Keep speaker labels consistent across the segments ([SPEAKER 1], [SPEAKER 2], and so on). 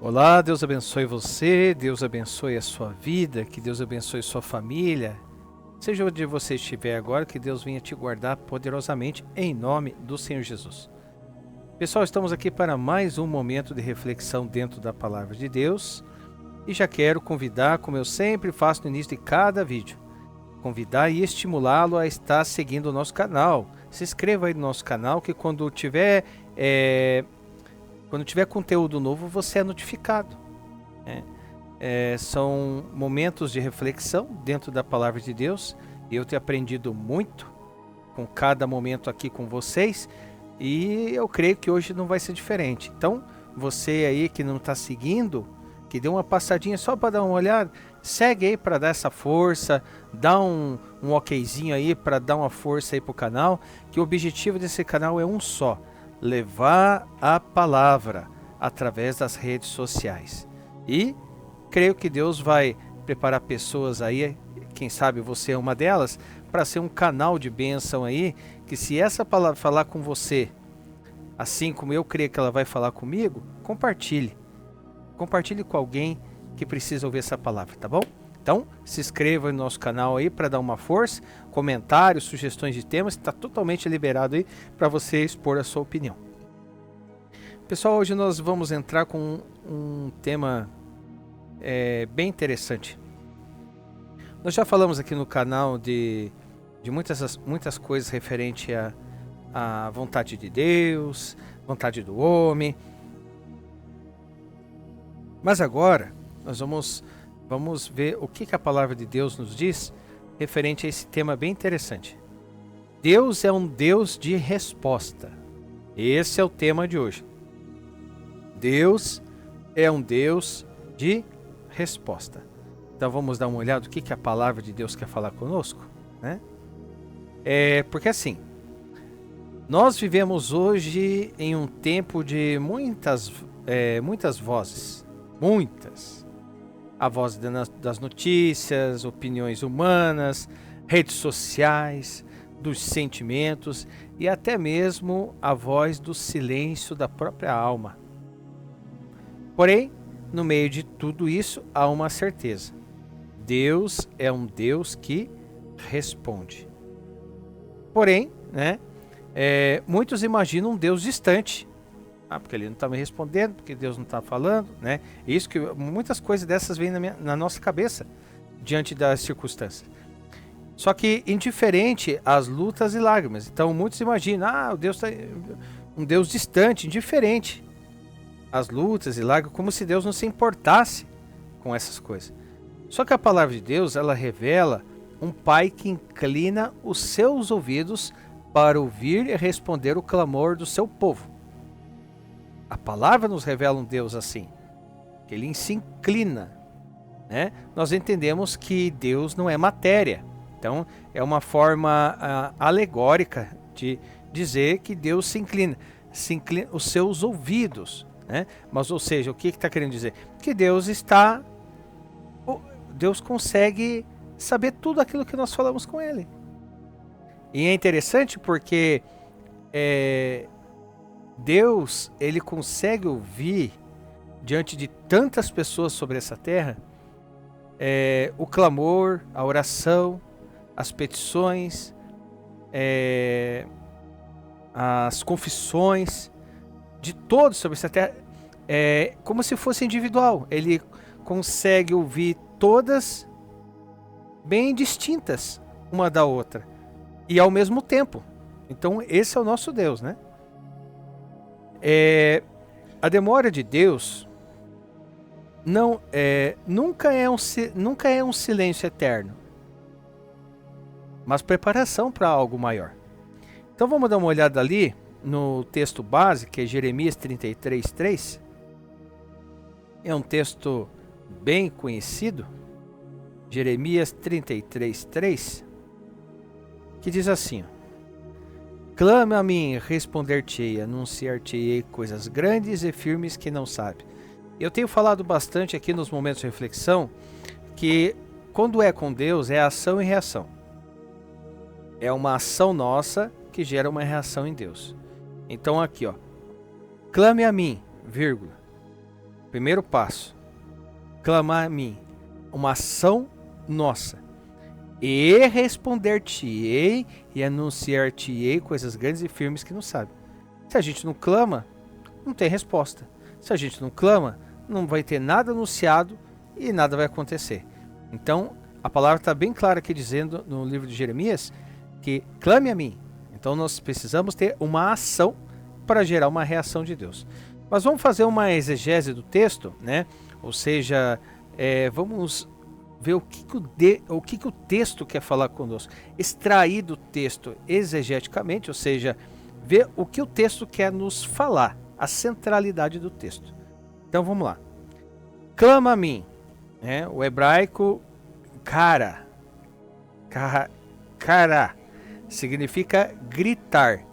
[SPEAKER 1] Olá, Deus abençoe você, Deus abençoe a sua vida, que Deus abençoe sua família. Seja onde você estiver agora, que Deus venha te guardar poderosamente em nome do Senhor Jesus. Pessoal, estamos aqui para mais um momento de reflexão dentro da Palavra de Deus e já quero convidar, como eu sempre faço no início de cada vídeo, convidar e estimulá-lo a estar seguindo o nosso canal. Se inscreva aí no nosso canal que quando tiver conteúdo novo, você é notificado. São momentos de reflexão dentro da Palavra de Deus. Eu tenho aprendido muito com cada momento aqui com vocês. E eu creio que hoje não vai ser diferente. Então, você aí que não está seguindo, que deu uma passadinha só para dar uma olhada, segue aí para dar essa força, dá um okzinho aí para dar uma força aí para o canal, que o objetivo desse canal é um só: levar a palavra através das redes sociais. E creio que Deus vai preparar pessoas aí, quem sabe você é uma delas, para ser um canal de bênção aí, que se essa palavra falar com você, assim como eu creio que ela vai falar comigo, compartilhe. Compartilhe com alguém que precisa ouvir essa palavra, tá bom? Então, se inscreva no nosso canal aí para dar uma força, comentários, sugestões de temas, está totalmente liberado aí para você expor a sua opinião. Pessoal, hoje nós vamos entrar com um tema bem interessante. Nós já falamos aqui no canal de muitas coisas referente à vontade de Deus, vontade do homem. Mas agora nós vamos ver o que a palavra de Deus nos diz referente a esse tema bem interessante. Deus é um Deus de resposta. Esse é o tema de hoje. Deus é um Deus de resposta. Então vamos dar uma olhada no que a palavra de Deus quer falar conosco, né? Porque assim, nós vivemos hoje em um tempo de muitas vozes. Muitas. A voz das notícias, opiniões humanas, redes sociais, dos sentimentos e até mesmo a voz do silêncio da própria alma. Porém, no meio de tudo isso, há uma certeza. Deus é um Deus que responde. Porém, muitos imaginam um Deus distante. Porque ele não está me respondendo, porque Deus não está falando, né? Isso que muitas coisas dessas vêm na nossa cabeça diante das circunstâncias. Só que indiferente às lutas e lágrimas. Então muitos imaginam, Deus está um Deus distante, indiferente às lutas e lágrimas, como se Deus não se importasse com essas coisas. Só que a palavra de Deus, ela revela um Pai que inclina os seus ouvidos para ouvir e responder o clamor do seu povo. A palavra nos revela um Deus assim, que ele se inclina, né? Nós entendemos que Deus não é matéria, então é uma forma alegórica de dizer que Deus se inclina os seus ouvidos, né? Mas, ou seja, o que está querendo dizer? Que Deus consegue saber tudo aquilo que nós falamos com ele. E é interessante porque Deus, ele consegue ouvir, diante de tantas pessoas sobre essa terra, o clamor, a oração, as petições, as confissões de todos sobre essa terra, como se fosse individual. Ele consegue ouvir todas bem distintas uma da outra e ao mesmo tempo. Então esse é o nosso Deus, né? A demora de Deus nunca é um silêncio eterno, mas preparação para algo maior. Então vamos dar uma olhada ali no texto base, que é Jeremias 33:3. É um texto bem conhecido, Jeremias 33:3, que diz assim: clama a mim, responder-te-ei, anunciar-te-ei coisas grandes e firmes que não sabe. Eu tenho falado bastante aqui nos momentos de reflexão que quando é com Deus é ação e reação. É uma ação nossa que gera uma reação em Deus. Então aqui, clame a mim, vírgula, Primeiro passo. Clamar a mim. Uma ação nossa. E responder-te-ei e anunciar-te-ei coisas grandes e firmes que não sabe. Se a gente não clama, não tem resposta. Se a gente não clama, não vai ter nada anunciado e nada vai acontecer. Então, a palavra está bem clara aqui dizendo no livro de Jeremias que clame a mim. Então nós precisamos ter uma ação para gerar uma reação de Deus. Mas vamos fazer uma exegese do texto, né? Ou seja, vamos ver o que o texto quer falar conosco. Extrair do texto exegeticamente, ou seja, ver o que o texto quer nos falar, a centralidade do texto. Então vamos lá. Clama a mim. O hebraico cara significa gritar,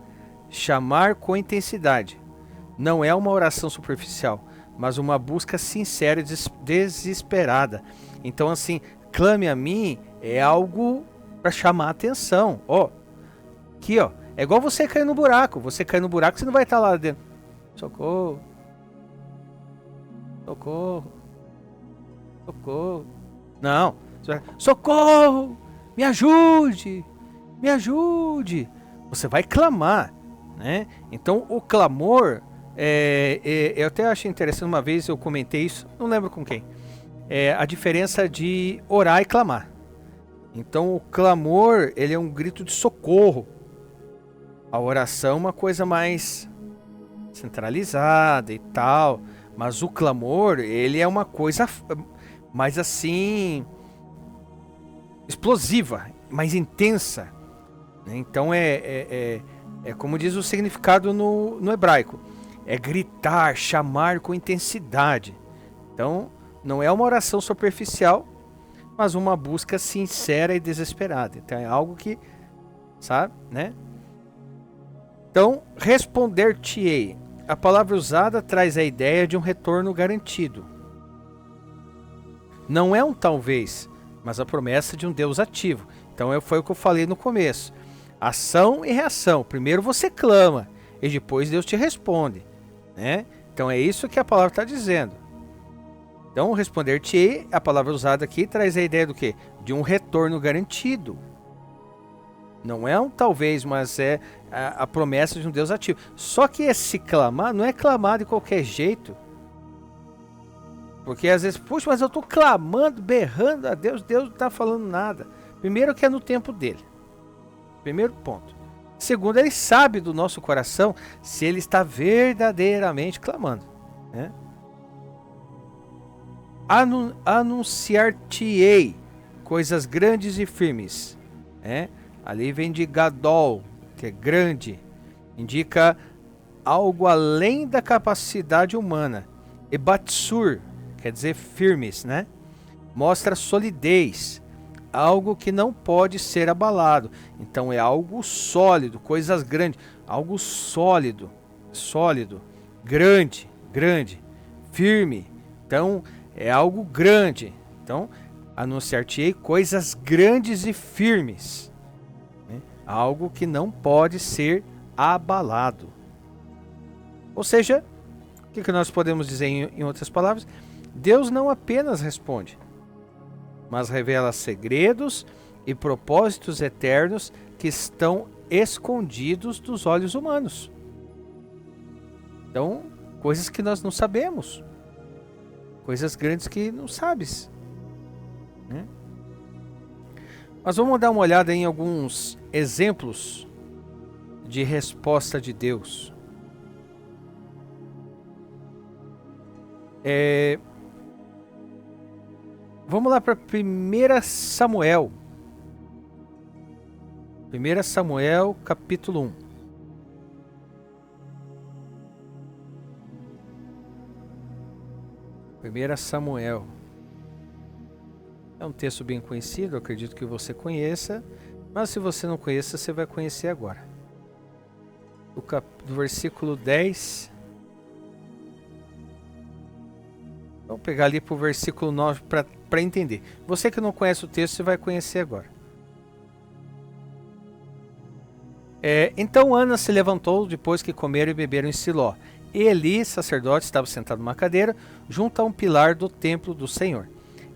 [SPEAKER 1] chamar com intensidade. Não é uma oração superficial, mas uma busca sincera e desesperada. Então assim, clame a mim é algo para chamar a atenção. Aqui é igual você cair no buraco. Você cair no buraco, você não vai estar lá dentro. Socorro. Socorro. Socorro. Não. Socorro! Me ajude! Me ajude! Você vai clamar, né? Então o clamor, eu até achei interessante, uma vez eu comentei isso, não lembro com quem, a diferença de orar e clamar. Então o clamor, ele é um grito de socorro. A oração é uma coisa mais centralizada e tal, mas o clamor, ele é uma coisa mais assim, explosiva, mais intensa. Então é como diz o significado no hebraico, é gritar, chamar com intensidade. Então não é uma oração superficial, mas uma busca sincera e desesperada. Então é algo que, sabe, né? Então, responder-te-ei. A palavra usada traz a ideia de um retorno garantido. Não é um talvez, mas a promessa de um Deus ativo. Então foi o que eu falei no começo. Ação e reação. Primeiro você clama e depois Deus te responde, né? Então é isso que a palavra está dizendo. Então responder-te-ei, a palavra usada aqui traz a ideia do quê? De um retorno garantido. Não é um talvez, mas é a promessa de um Deus ativo. Só que esse clamar não é clamar de qualquer jeito. Porque às vezes, puxa, mas eu estou clamando, berrando a Deus, Deus não está falando nada. Primeiro que é no tempo dele. Primeiro ponto. Segundo, ele sabe do nosso coração se ele está verdadeiramente clamando, né? Anunciar-te-ei coisas grandes e firmes, né? Ali vem de gadol, que é grande, indica algo além da capacidade humana. E batsur, quer dizer firmes, né? Mostra solidez, algo que não pode ser abalado. Então é algo sólido, coisas grandes, algo sólido, grande, firme. Então é algo grande. Então anunciar-te-ei coisas grandes e firmes, né? Algo que não pode ser abalado. Ou seja, o que nós podemos dizer em outras palavras? Deus não apenas responde, mas revela segredos e propósitos eternos que estão escondidos dos olhos humanos. Então, coisas que nós não sabemos, coisas grandes que não sabes, né? Mas vamos dar uma olhada em alguns exemplos de resposta de Deus. Vamos lá para 1 Samuel. 1 Samuel, capítulo 1. Primeira Samuel. É um texto bem conhecido, eu acredito que você conheça. Mas se você não conhece, você vai conhecer agora. Do versículo 10. Vamos pegar ali para o versículo 9 para entender. Você que não conhece o texto, você vai conhecer agora. Então Ana se levantou depois que comeram e beberam em Siló. Eli, sacerdote, estava sentado numa cadeira, junto a um pilar do templo do Senhor.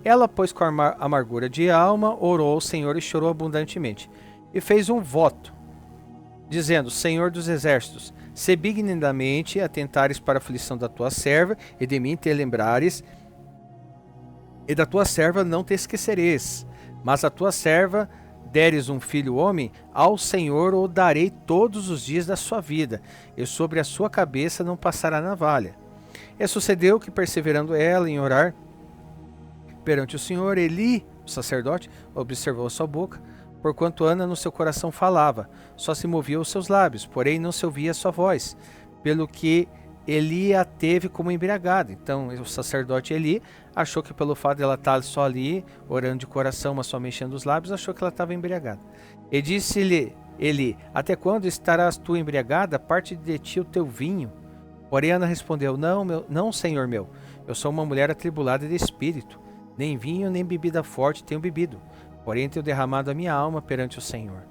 [SPEAKER 1] Ela, pois, com amargura de alma, orou ao Senhor e chorou abundantemente. E fez um voto, dizendo: Senhor dos exércitos, se benignamente atentares para a aflição da tua serva, e de mim te lembrares, e da tua serva não te esqueceres. Mas a tua serva deres um filho homem, ao Senhor o darei todos os dias da sua vida, e sobre a sua cabeça não passará navalha. E sucedeu que, perseverando ela em orar perante o Senhor, Eli, o sacerdote, observou a sua boca, porquanto Ana no seu coração falava, só se movia os seus lábios, porém não se ouvia a sua voz, pelo que Eli a teve como embriagada. Então o sacerdote Eli achou que pelo fato de ela estar só ali, orando de coração, mas só mexendo os lábios, achou que ela estava embriagada. E disse-lhe Eli: até quando estarás tu embriagada? Parte de ti o teu vinho. Porém Ana respondeu: não, senhor meu, eu sou uma mulher atribulada de espírito, nem vinho nem bebida forte tenho bebido, porém tenho derramado a minha alma perante o Senhor.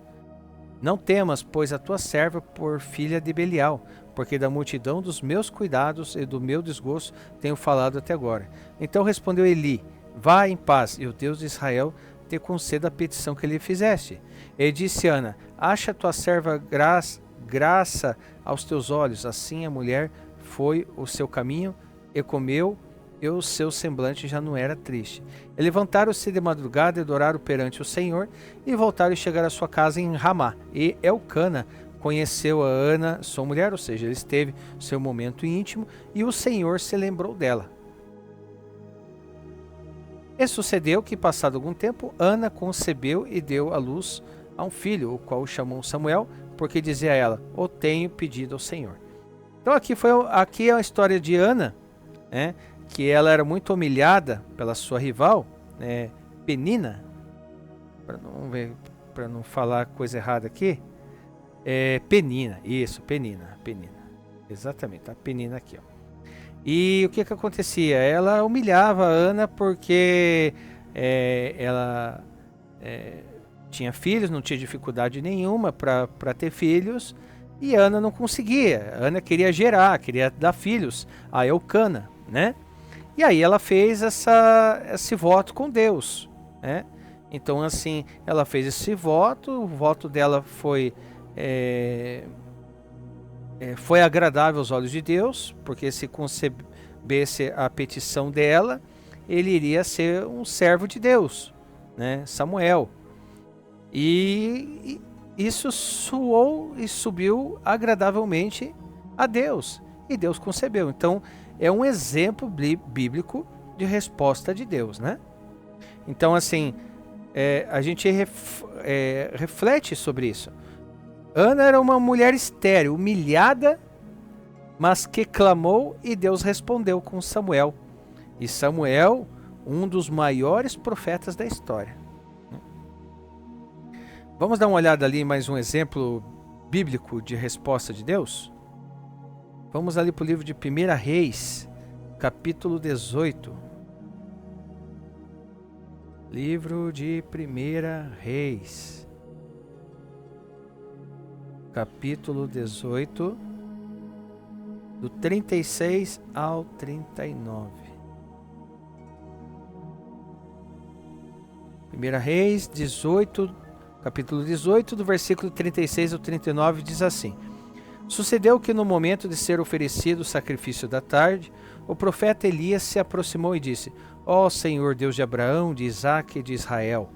[SPEAKER 1] Não temas, pois, a tua serva por filha de Belial, porque da multidão dos meus cuidados e do meu desgosto tenho falado até agora. Então respondeu Eli: vá em paz, e o Deus de Israel te conceda a petição que lhe fizeste. E disse Ana: acha a tua serva graça aos teus olhos. Assim a mulher foi o seu caminho e comeu, e o seu semblante já não era triste. E levantaram-se de madrugada e adoraram perante o Senhor, e voltaram e chegaram à sua casa em Ramá. E Elcana conheceu a Ana, sua mulher, ou seja, ele teve seu momento íntimo, e o Senhor se lembrou dela. E sucedeu que, passado algum tempo, Ana concebeu e deu à luz a um filho, o qual chamou Samuel, porque dizia a ela: o tenho pedido ao Senhor. Então aqui é a história de Ana, né? Que ela era muito humilhada pela sua rival, Penina, para não falar coisa errada aqui, Penina, exatamente, a Penina aqui, ó. E o que acontecia? Ela humilhava a Ana porque ela tinha filhos, não tinha dificuldade nenhuma para ter filhos, e Ana não conseguia. Ana queria gerar, queria dar filhos a Elcana, né? E aí ela fez esse voto com Deus, né? Então assim, ela fez esse voto, o voto dela foi agradável aos olhos de Deus, porque se concebesse a petição dela, ele iria ser um servo de Deus, né? Samuel. E isso soou e subiu agradavelmente a Deus, e Deus concebeu. Então é um exemplo bíblico de resposta de Deus, né? Então assim, a gente reflete sobre isso. Ana era uma mulher estéril, humilhada, mas que clamou, e Deus respondeu com Samuel. E Samuel, um dos maiores profetas da história. Vamos dar uma olhada ali em mais um exemplo bíblico de resposta de Deus? Vamos ali para o livro de 1 Reis, capítulo 18. Livro de 1 Reis, capítulo 18, do 36 ao 39. 1 Reis 18, capítulo 18, do versículo 36 ao 39, diz assim: Sucedeu que no momento de ser oferecido o sacrifício da tarde, o profeta Elias se aproximou e disse: Ó Senhor Deus de Abraão, de Isaque e de Israel,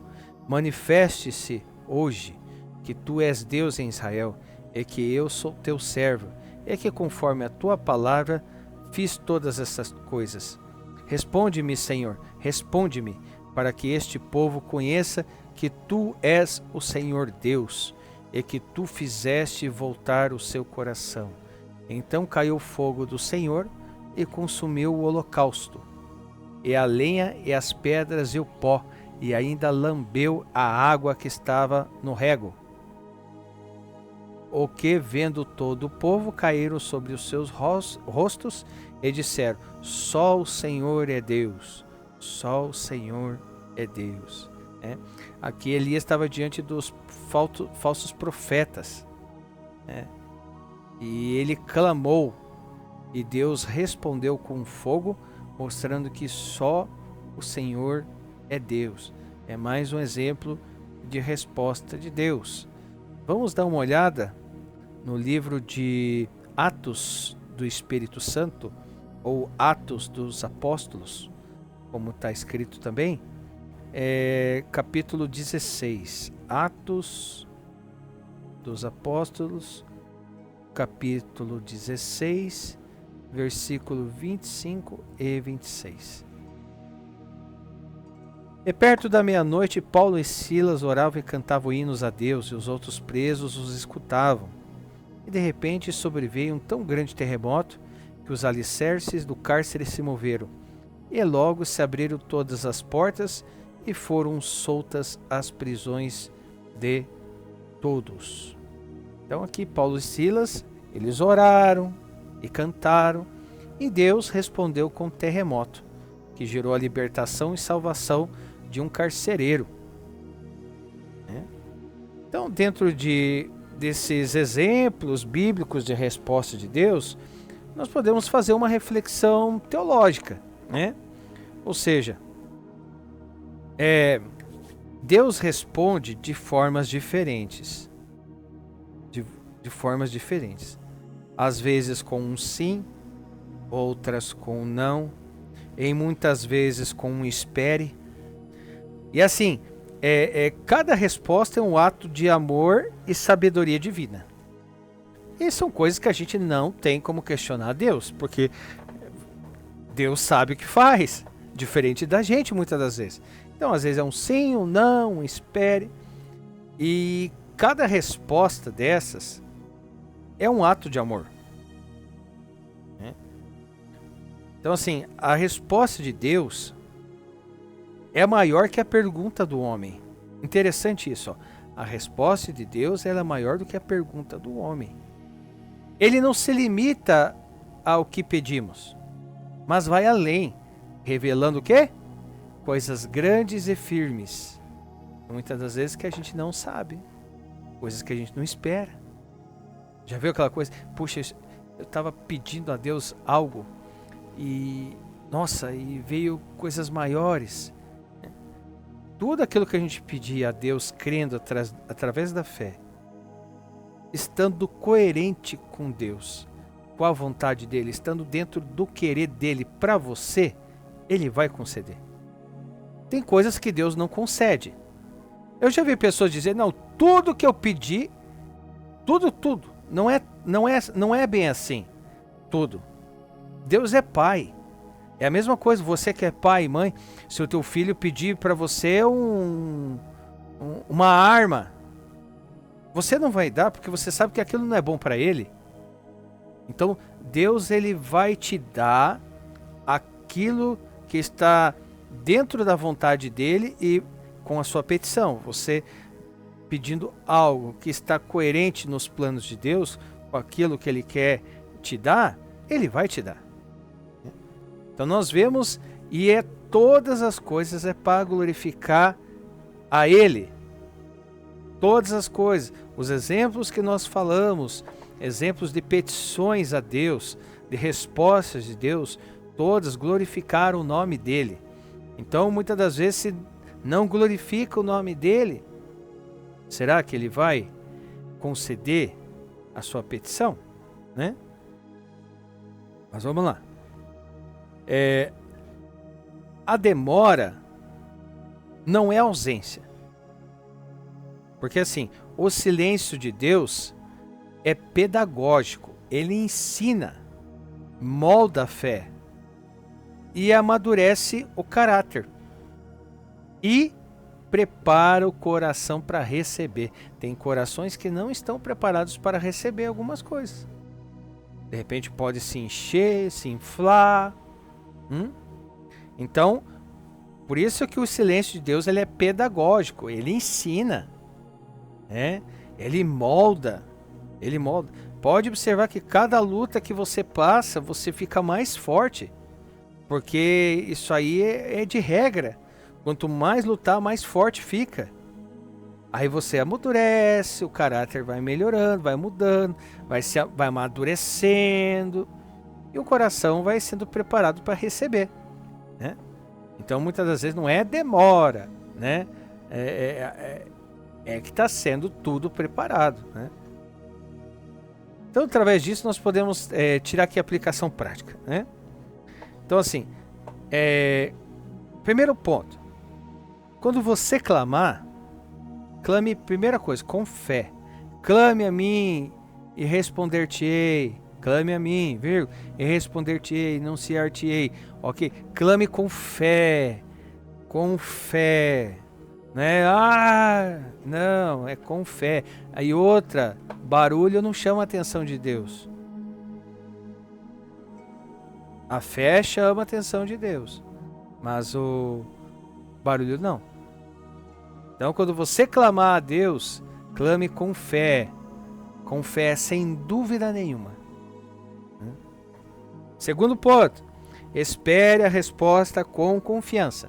[SPEAKER 1] manifeste-se hoje que tu és Deus em Israel, e que eu sou teu servo, e que conforme a tua palavra fiz todas essas coisas. Responde-me, Senhor, responde-me, para que este povo conheça que tu és o Senhor Deus, e que tu fizeste voltar o seu coração. Então caiu o fogo do Senhor e consumiu o holocausto, e a lenha e as pedras e o pó, e ainda lambeu a água que estava no rego. O que, vendo todo o povo, caíram sobre os seus rostos e disseram: Só o Senhor é Deus, só o Senhor é Deus. Aqui Elias estava diante dos falsos profetas, e ele clamou, E Deus respondeu com fogo, mostrando que só o Senhor é Deus. É mais um exemplo de resposta de Deus. Vamos dar uma olhada no livro de Atos do Espírito Santo, ou Atos dos Apóstolos, como está escrito também, capítulo 16. Atos dos Apóstolos, capítulo 16, versículo 25 e 26. E perto da meia-noite, Paulo e Silas oravam e cantavam hinos a Deus, e os outros presos os escutavam. E de repente sobreveio um tão grande terremoto que os alicerces do cárcere se moveram, e logo se abriram todas as portas e foram soltas as prisões de todos. Então aqui Paulo e Silas, eles oraram e cantaram, e Deus respondeu com um terremoto, que gerou a libertação e salvação de um carcereiro. Então, dentro desses exemplos bíblicos de resposta de Deus, nós podemos fazer uma reflexão teológica, Ou seja, Deus responde de formas diferentes, de formas diferentes. Às vezes com um sim, outras com um não, e muitas vezes com um espere. E assim, cada resposta é um ato de amor e sabedoria divina. E são coisas que a gente não tem como questionar a Deus, porque Deus sabe o que faz, diferente da gente muitas das vezes. Então, às vezes é um sim, um não, um espere. E cada resposta dessas é um ato de amor. Então, assim, a resposta de Deus é maior que a pergunta do homem. Interessante isso, ó. A resposta de Deus ela é maior do que a pergunta do homem. Ele não se limita ao que pedimos, mas vai além, revelando o quê? Coisas grandes e firmes. Muitas das vezes que a gente não sabe, coisas que a gente não espera. Já viu aquela coisa? Puxa, eu estava pedindo a Deus algo e, nossa, e veio coisas maiores. Tudo aquilo que a gente pedia a Deus, crendo através da fé, estando coerente com Deus, com a vontade dele, estando dentro do querer dele para você, ele vai conceder. Tem coisas que Deus não concede. Eu já vi pessoas dizer, não, tudo que eu pedi, tudo, não é bem assim, tudo. Deus é pai. É a mesma coisa, você que é pai e mãe, se o teu filho pedir para você uma arma, você não vai dar porque você sabe que aquilo não é bom para ele. Então, Deus ele vai te dar aquilo que está dentro da vontade dele e com a sua petição. Você pedindo algo que está coerente nos planos de Deus, com aquilo que ele quer te dar, ele vai te dar. Então nós vemos, e todas as coisas é para glorificar a Ele. Todas as coisas, os exemplos que nós falamos, exemplos de petições a Deus, de respostas de Deus, todas glorificaram o nome dEle. Então muitas das vezes se não glorifica o nome dEle, será que Ele vai conceder a sua petição? Mas vamos lá. A demora não é ausência. Porque assim, o silêncio de Deus é pedagógico. Ele ensina, molda a fé e amadurece o caráter. E prepara o coração para receber. Tem corações que não estão preparados para receber algumas coisas. De repente pode se encher, se inflar. Então, por isso que o silêncio de Deus ele é pedagógico, ele ensina, ele molda, Pode observar que cada luta que você passa, você fica mais forte, porque isso aí é de regra. Quanto mais lutar, mais forte fica. Aí você amadurece, o caráter vai melhorando, vai mudando, vai amadurecendo. e o coração vai sendo preparado para receber, né? Então muitas das vezes não é demora, né? É que está sendo tudo preparado, né? Então através disso nós podemos tirar aqui a aplicação prática, né? Então assim, primeiro ponto, quando você clamar, clame, primeira coisa, com fé. Clame a mim e responder-te-ei. Clame a mim, vírgula, e responder-te-ei, anunciar-te-ei. Ok? Clame com fé. Com fé. Né? Ah, não, é com fé. Aí outra, barulho não chama a atenção de Deus. A fé chama a atenção de Deus, mas o barulho não. Então quando você clamar a Deus, clame com fé sem dúvida nenhuma. Segundo ponto, espere a resposta com confiança.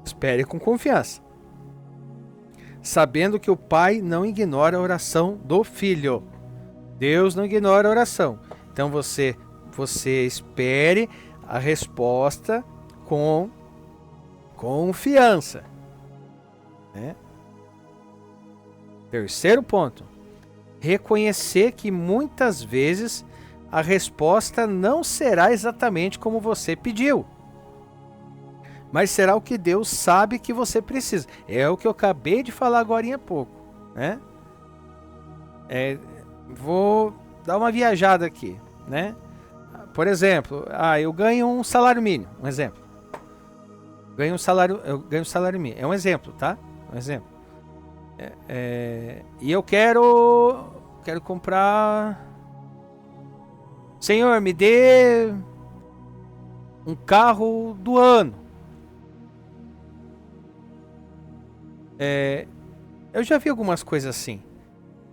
[SPEAKER 1] Espere com confiança, sabendo que o Pai não ignora a oração do Filho. Deus não ignora a oração. Então você espere a resposta com confiança, né? Terceiro ponto, reconhecer que muitas vezes a resposta não será exatamente como você pediu, mas será o que Deus sabe que você precisa. É o que eu acabei de falar agora há pouco, né? Vou dar uma viajada aqui, né? Por exemplo, eu ganho um salário mínimo, um exemplo. Eu ganho um salário mínimo, é um exemplo, tá? Um exemplo. E eu quero comprar. Senhor, me dê um carro do ano. Eu já vi algumas coisas assim.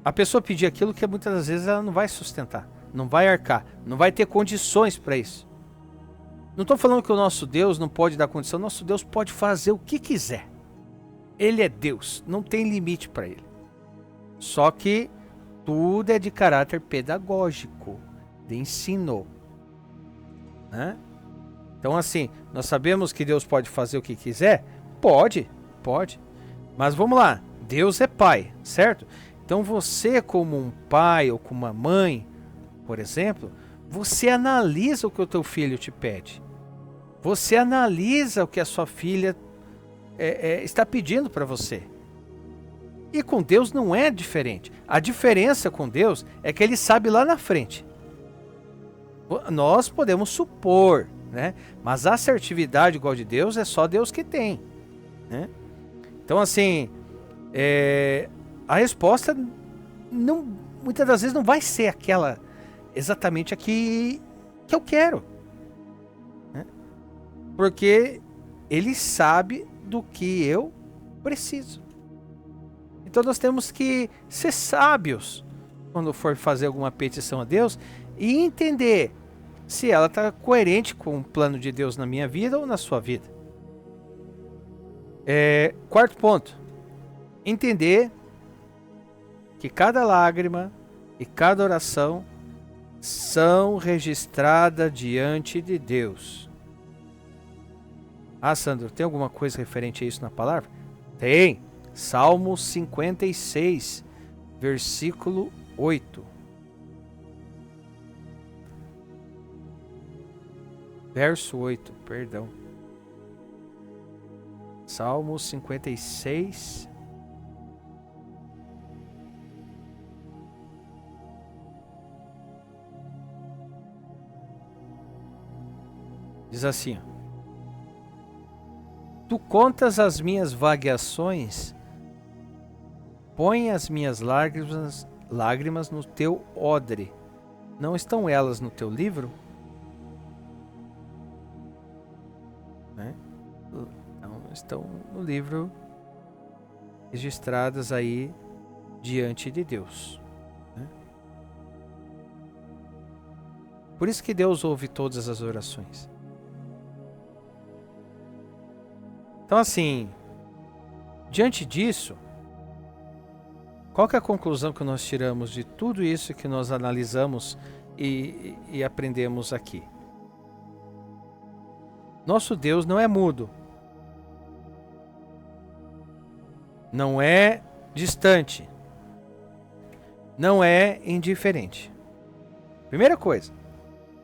[SPEAKER 1] A pessoa pedir aquilo que muitas das vezes ela não vai sustentar, não vai arcar, não vai ter condições para isso. Não estou falando que o nosso Deus não pode dar condição, nosso Deus pode fazer o que quiser. Ele é Deus, não tem limite para ele. Só que tudo é de caráter pedagógico, de ensino, né? Então assim, nós sabemos que Deus pode fazer o que quiser? Pode. Mas vamos lá, Deus é Pai, certo? Então você como um pai ou como uma mãe, por exemplo, você analisa o que o teu filho te pede. Você analisa o que a sua filha está pedindo para você. E com Deus não é diferente. A diferença com Deus é que Ele sabe lá na frente. Nós podemos supor, né? Mas a assertividade igual de Deus é só Deus que tem, né? Então assim, a resposta muitas das vezes não vai ser aquela exatamente a que eu quero, né? Porque Ele sabe do que eu preciso. Então nós temos que ser sábios quando for fazer alguma petição a Deus e entender se ela está coerente com o plano de Deus na minha vida ou na sua vida. Quarto ponto, entender que cada lágrima e cada oração são registradas diante de Deus. Sandro, tem alguma coisa referente a isso na palavra? Tem. Salmo 56, versículo 8. Verso 8, perdão. Salmo 56. Diz assim: Tu contas as minhas vagueações, põe as minhas lágrimas no teu odre. Não estão elas no teu livro? Né? Então, estão no livro, registradas aí diante de Deus, né? Por isso que Deus ouve todas as orações. Então assim, diante disso, qual que é a conclusão que nós tiramos de tudo isso que nós analisamos e aprendemos aqui. Nosso Deus não é mudo, não é distante, não é indiferente. Primeira coisa,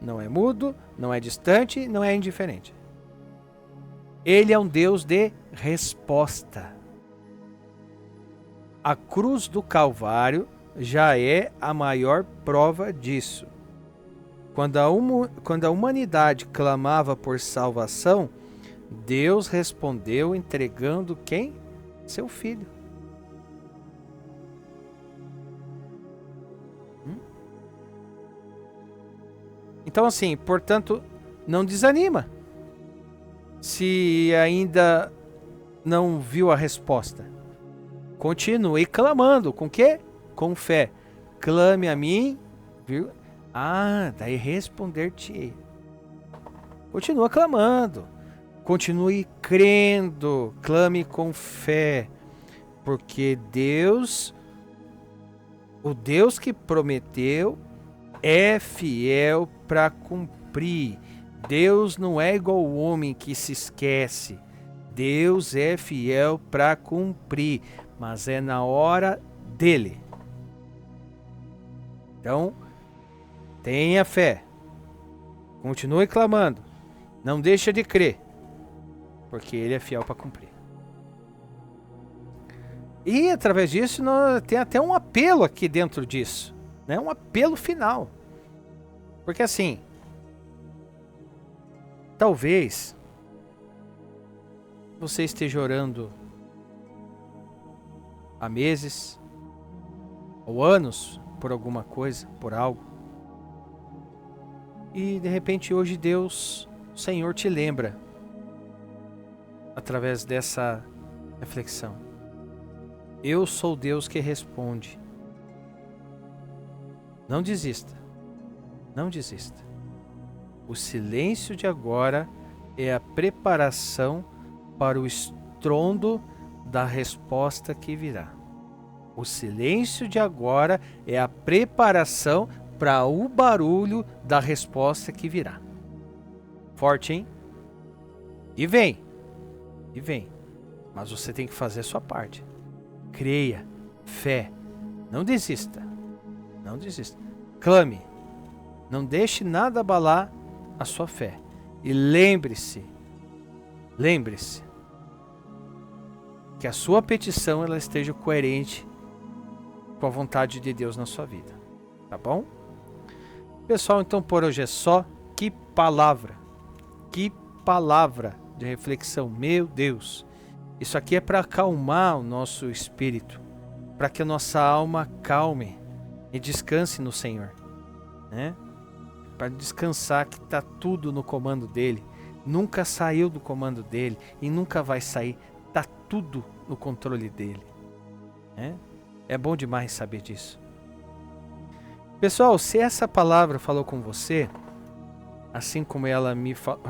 [SPEAKER 1] não é mudo, não é distante, não é indiferente. Ele é um Deus de resposta. A cruz do Calvário já é a maior prova disso. Quando a humanidade clamava por salvação, Deus respondeu entregando quem? Seu Filho. Então assim, portanto, não desanima. Se ainda não viu a resposta, continue clamando. Com quê? Com fé. Clame a mim, viu? Daí responder-te. Continua clamando. Continue crendo. Clame com fé. Porque Deus, o Deus que prometeu, é fiel para cumprir. Deus não é igual ao homem que se esquece. Deus é fiel para cumprir, mas é na hora dele. Então, tenha fé. Continue clamando. Não deixa de crer, porque ele é fiel para cumprir. E através disso, tem até um apelo aqui dentro disso, né? Um apelo final. Porque assim, talvez você esteja orando há meses ou anos por alguma coisa, por algo. E de repente hoje Deus, o Senhor, te lembra através dessa reflexão. Eu sou Deus que responde. Não desista. Não desista. O silêncio de agora é a preparação para o estrondo da resposta que virá. O silêncio de agora é a preparação para o barulho da resposta que virá. Forte, hein? E vem. E vem. Mas você tem que fazer a sua parte. Creia. Fé. Não desista. Não desista. Clame. Não deixe nada abalar a sua fé. E lembre-se que a sua petição ela esteja coerente com a vontade de Deus na sua vida. Tá bom? Pessoal, então por hoje é só. Que palavra de reflexão, meu Deus. Isso aqui é para acalmar o nosso espírito, para que a nossa alma calme e descanse no Senhor, né? Para descansar que está tudo no comando dele, nunca saiu do comando dele e nunca vai sair, está tudo no controle dele, né? É bom demais saber disso. Pessoal, se essa palavra falou com você, assim como ela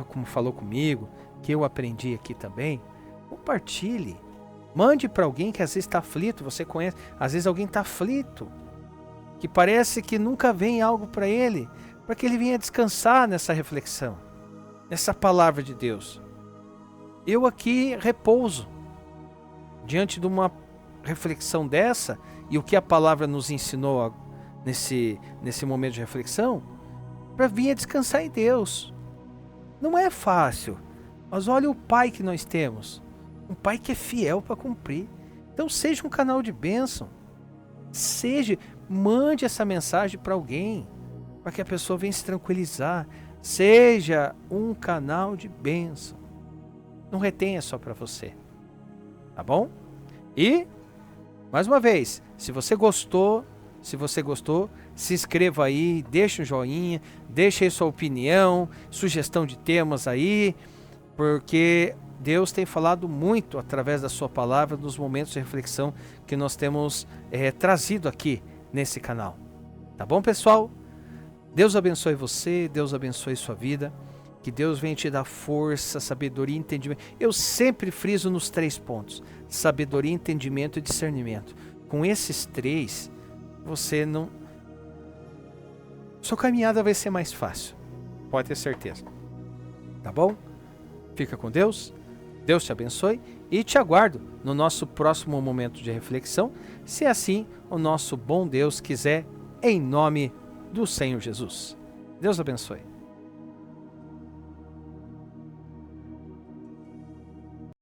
[SPEAKER 1] como falou comigo, que eu aprendi aqui também, compartilhe. Mande para alguém que às vezes está aflito, você conhece, às vezes alguém está aflito, que parece que nunca vem algo para ele, para que ele venha descansar nessa reflexão, nessa palavra de Deus. Eu aqui repouso diante de uma reflexão dessa, e o que a palavra nos ensinou nesse momento de reflexão, para vir descansar em Deus. Não é fácil, mas olha o Pai que nós temos, um Pai que é fiel para cumprir. Então seja um canal de bênção, mande essa mensagem para alguém, para que a pessoa venha se tranquilizar. Seja um canal de bênção, não retenha só para você, tá bom? E mais uma vez, se você gostou, se inscreva aí, deixa um joinha, deixa aí sua opinião, sugestão de temas aí, porque Deus tem falado muito através da sua palavra nos momentos de reflexão que nós temos trazido aqui nesse canal. Tá bom, pessoal? Deus abençoe você, Deus abençoe sua vida, que Deus venha te dar força, sabedoria e entendimento. Eu sempre friso nos 3 pontos: sabedoria, entendimento e discernimento. Com esses 3, você sua caminhada vai ser mais fácil. Pode ter certeza. Tá bom? Fica com Deus. Deus te abençoe e te aguardo no nosso próximo momento de reflexão, se assim o nosso bom Deus quiser, em nome do Senhor Jesus. Deus abençoe.